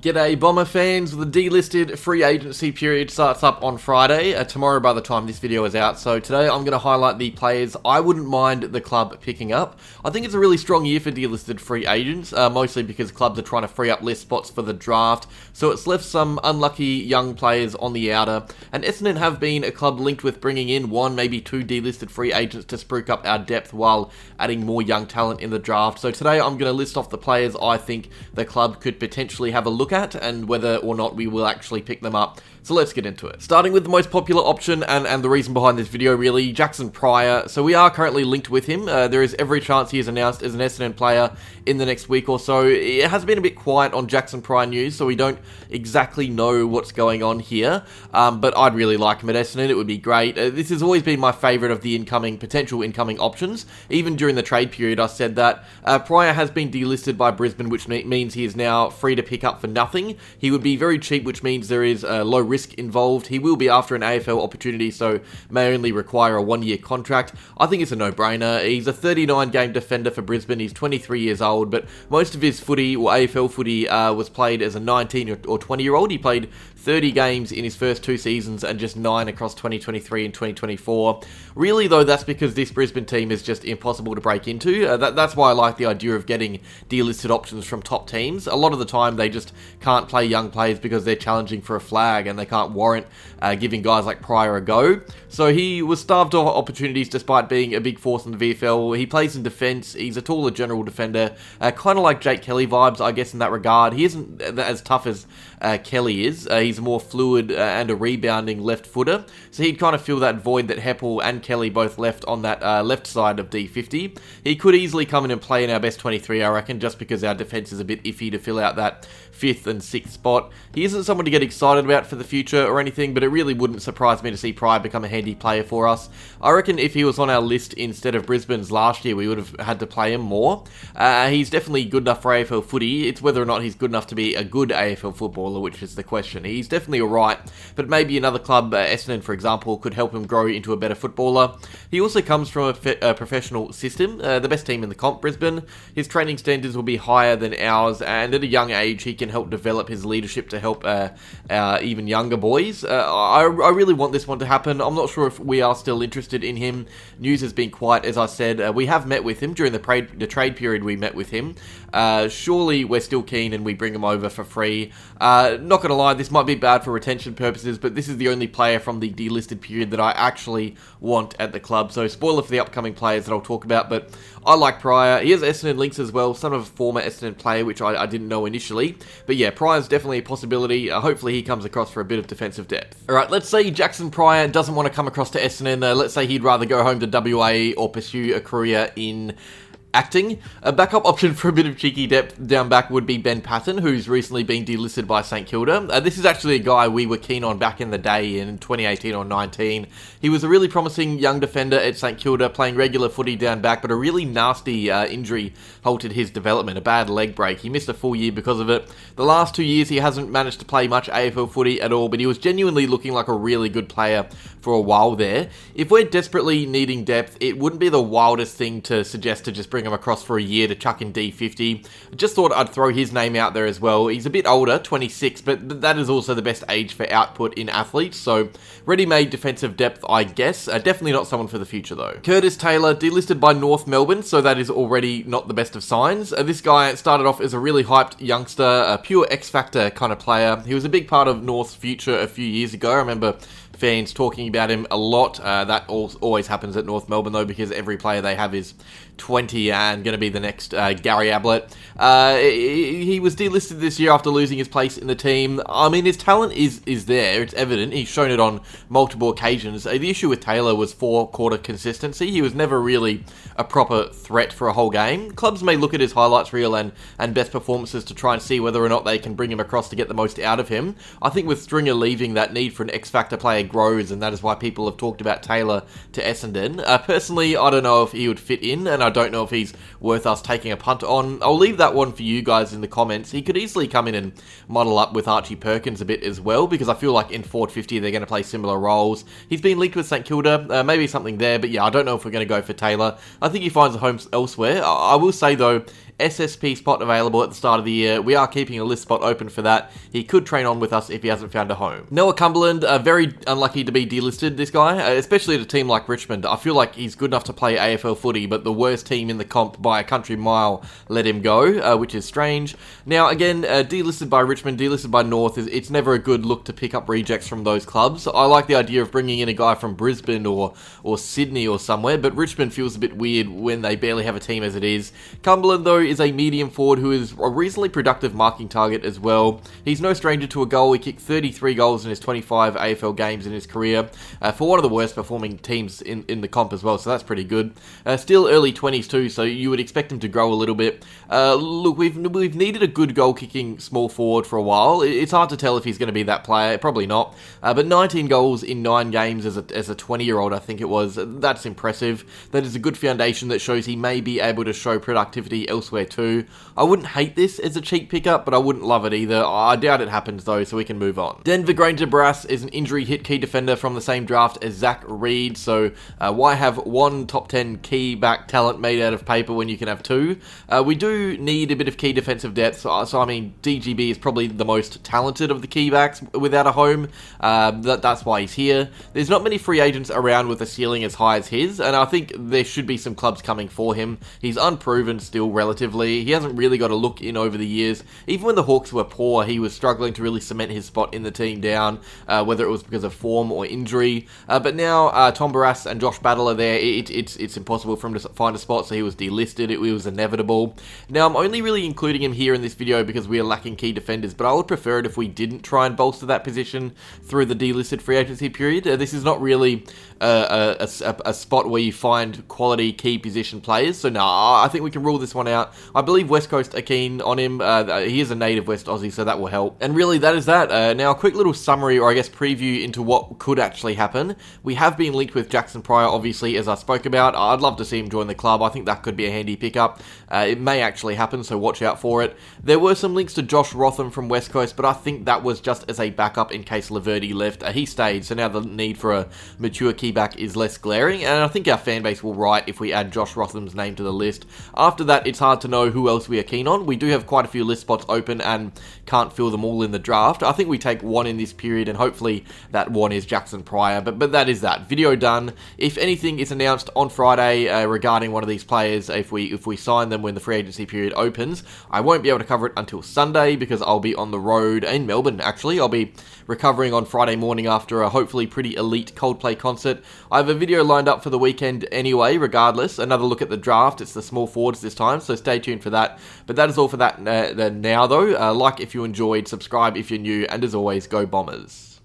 G'day Bomber fans, the delisted free agency period starts up on Friday, tomorrow by the time this video is out, so today I'm going to highlight the players I wouldn't mind the club picking up. I think it's a really strong year for delisted free agents, mostly because clubs are trying to free up list spots for the draft, so it's left some unlucky young players on the outer, and Essendon have been a club linked with bringing in one, maybe two delisted free agents to spruik up our depth while adding more young talent in the draft. So today I'm going to list off the players I think the club could potentially have a look at and whether or not we will actually pick them up. So let's get into it. Starting with the most popular option and the reason behind this video really, Jaxon Prior. So we are currently linked with him. There is every chance he is announced as an Essendon player in the next week or so. It has been a bit quiet on Jaxon Prior news, so we don't exactly know what's going on here. But I'd really like him at Essendon. It would be great. This has always been my favourite of the potential incoming options. Even during the trade period, I said that Prior has been delisted by Brisbane, which means he is now free to pick up for nothing. He would be very cheap, which means there is low risk involved. He will be after an AFL opportunity, so may only require a one-year contract. I think it's a no-brainer. He's a 39-game defender for Brisbane. He's 23 years old, but most of his footy, or AFL footy, was played as a 19 or 20-year-old. He played 30 games in his first two seasons and just 9 across 2023 and 2024. Really, though, that's because this Brisbane team is just impossible to break into. That's why I like the idea of getting delisted options from top teams. A lot of the time, they just can't play young players because they're challenging for a flag and they can't warrant giving guys like Prior a go. So he was starved of opportunities despite being a big force in the VFL. He plays in defence. He's a taller general defender. Kind of like Jake Kelly vibes, I guess, in that regard. He isn't as tough as Kelly is. He's more fluid and a rebounding left footer. So he'd kind of fill that void that Heppel and Kelly both left on that left side of D50. He could easily come in and play in our best 23, I reckon, just because our defence is a bit iffy to fill out that 5th and 6th spot. He isn't someone to get excited about for the future or anything, but it really wouldn't surprise me to see Prior become a handy player for us. I reckon if he was on our list instead of Brisbane's last year, we would have had to play him more. He's definitely good enough for AFL footy. It's whether or not he's good enough to be a good AFL footballer, which is the question. He's definitely alright, but maybe another club, Essendon for example, could help him grow into a better footballer. He also comes from a professional system, the best team in the comp, Brisbane. His training standards will be higher than ours, and at a young age he can help develop his leadership to help even younger boys. I really want this one to happen. I'm not sure if we are still interested in him. News has been quiet, as I said. We have met with him during the trade period. We met with him. Surely we're still keen and we bring him over for free. Not gonna lie, this might be bad for retention purposes, but this is the only player from the delisted period that I actually want at the club. So spoiler for the upcoming players that I'll talk about, but I like Prior. He has Essendon links as well, son of a former Essendon player, which I didn't know initially. But yeah, Prior's definitely a possibility. Hopefully he comes across for a bit of defensive depth. Alright, let's say Jaxon Prior doesn't want to come across to Essendon. Let's say he'd rather go home to WA or pursue a career in acting. A backup option for a bit of cheeky depth down back would be Ben Paton, who's recently been delisted by St Kilda. This is actually a guy we were keen on back in the day in 2018 or 19. He was a really promising young defender at St Kilda, playing regular footy down back, but a really nasty injury halted his development, a bad leg break. He missed a full year because of it. The last 2 years he hasn't managed to play much AFL footy at all, but he was genuinely looking like a really good player for a while there. If we're desperately needing depth, it wouldn't be the wildest thing to suggest to just bring him across for a year to chuck in D50. I just thought I'd throw his name out there as well. He's a bit older, 26, but that is also the best age for output in athletes, so ready-made defensive depth, I guess. Definitely not someone for the future, though. Curtis Taylor, delisted by North Melbourne, so that is already not the best of signs. This guy started off as a really hyped youngster, a pure X-Factor kind of player. He was a big part of North's future a few years ago. I remember fans talking about him a lot. That always happens at North Melbourne, though, because every player they have is 20 and going to be the next Gary Ablett. He was delisted this year after losing his place in the team. I mean, his talent is there. It's evident. He's shown it on multiple occasions. The issue with Taylor was four-quarter consistency. He was never really a proper threat for a whole game. Clubs may look at his highlights reel and best performances to try and see whether or not they can bring him across to get the most out of him. I think with Stringer leaving, that need for an X-Factor player grows, and that is why people have talked about Taylor to Essendon. Personally, I don't know if he would fit in, and I don't know if he's worth us taking a punt on. I'll leave that one for you guys in the comments. He could easily come in and muddle up with Archie Perkins a bit as well, because I feel like in Ford 50 they're going to play similar roles. He's been linked with St Kilda, maybe something there, but yeah, I don't know if we're going to go for Taylor. I think he finds a home elsewhere. I will say though, SSP spot available at the start of the year. We are keeping a list spot open for that. He could train on with us if he hasn't found a home. Noah Cumberland, very unlucky to be delisted, this guy, especially at a team like Richmond. I feel like he's good enough to play AFL footy, but the worst team in the comp by a country mile let him go, which is strange. Now, again, delisted by Richmond, delisted by North, it's never a good look to pick up rejects from those clubs. I like the idea of bringing in a guy from Brisbane or Sydney or somewhere, but Richmond feels a bit weird when they barely have a team as it is. Cumberland, though, is a medium forward who is a reasonably productive marking target as well. He's no stranger to a goal. He kicked 33 goals in his 25 AFL games in his career for one of the worst performing teams in the comp as well, so that's pretty good. Still early 20s too, so you would expect him to grow a little bit. Look, we've needed a good goal-kicking small forward for a while. It's hard to tell if he's going to be that player, probably not. But 19 goals in 9 games as a 20-year-old, I think it was. That's impressive. That is a good foundation that shows he may be able to show productivity elsewhere too. I wouldn't hate this as a cheap pickup, but I wouldn't love it either. I doubt it happens though, so we can move on. Denver Grainger-Barras is an injury-hit key defender from the same draft as Zach Reed, so why have one top 10 key back talent made out of paper when you can have 2? We do need a bit of key defensive depth, so I mean, DGB is probably the most talented of the key backs without a home. That's why he's here. There's not many free agents around with a ceiling as high as his, and I think there should be some clubs coming for him. He's unproven still relatively. He hasn't really got a look in over the years. Even when the Hawks were poor, he was struggling to really cement his spot in the team down, whether it was because of form or injury. But now Tom Barras and Josh Battle are there. It's impossible for him to find a spot, so he was delisted. It was inevitable. Now, I'm only really including him here in this video because we are lacking key defenders, but I would prefer it if we didn't try and bolster that position through the delisted free agency period. This is not really a spot where you find quality key position players, so no, I think we can rule this one out. I believe West Coast are keen on him. He is a native West Aussie, so that will help. And really, that is that. Now, a quick little summary, or I guess preview into what could actually happen. We have been linked with Jaxon Prior, obviously, as I spoke about. I'd love to see him join the club. I think that could be a handy pickup. It may actually happen, so watch out for it. There were some links to Josh Rotham from West Coast, but I think that was just as a backup in case Laverde left. He stayed, so now the need for a mature key back is less glaring, and I think our fan base will write if we add Josh Rotham's name to the list. After that, it's hard to know who else we are keen on. We do have quite a few list spots open and can't fill them all in the draft. I think we take one in this period, and hopefully that one is Jaxon Prior, but that is that. Video done. If anything is announced on Friday regarding one of these players, if we sign them when the free agency period opens, I won't be able to cover it until Sunday because I'll be on the road in Melbourne, actually. I'll be recovering on Friday morning after a hopefully pretty elite Coldplay concert. I have a video lined up for the weekend anyway, regardless. Another look at the draft. It's the small forwards this time, so stay tuned for that. But that is all for that now, though. Like if you enjoyed, subscribe if you're new, and as always, go Bombers.